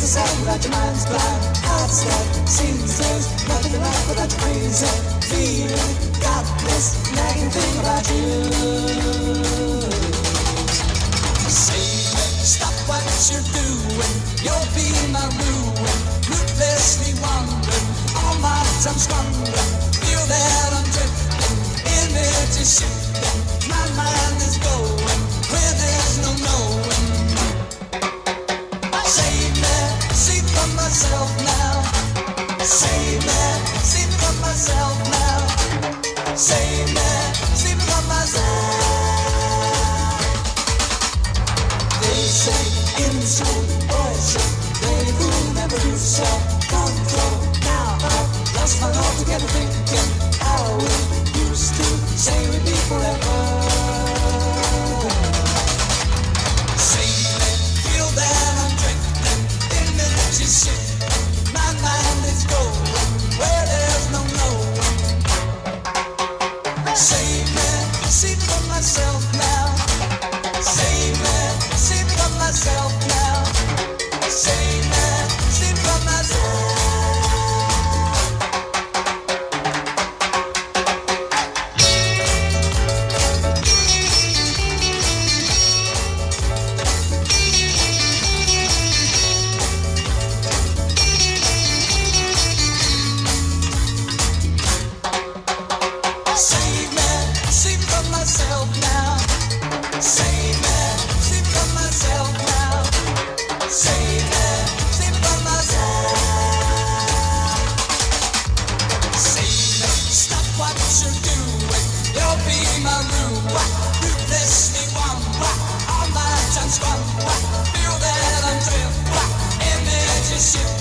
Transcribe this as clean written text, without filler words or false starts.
yourself without your mind's blind. Outside, seems there's nothing right without your crazy feeling. Got this nagging thing about you. Save me, stop what you're doing. You'll be my ruin. Ruthlessly wandering, all my time squandering. Feel that I'm drifting, energy shifting. My mind is going where there's no knowing. Save me, see from myself now. Save me, see from myself now. Save me, see from myself. They say inside poison, they who never lose self-control. Now I've lost my altogether thinking how we used to say we'd be forever. Save me, feel that I'm drifting, energy shifting. My mind is going where there's no knowing. Save me, see from myself now. Save me, see from myself now. Save me, see from myself. Save me, see from myself now. Save me, see from myself now. Save me, see from myself. Save me, stop what you're doing. You'll be my ruin. Ruthlessly one, all my time squad. Feel that I'm drifting, energy shift.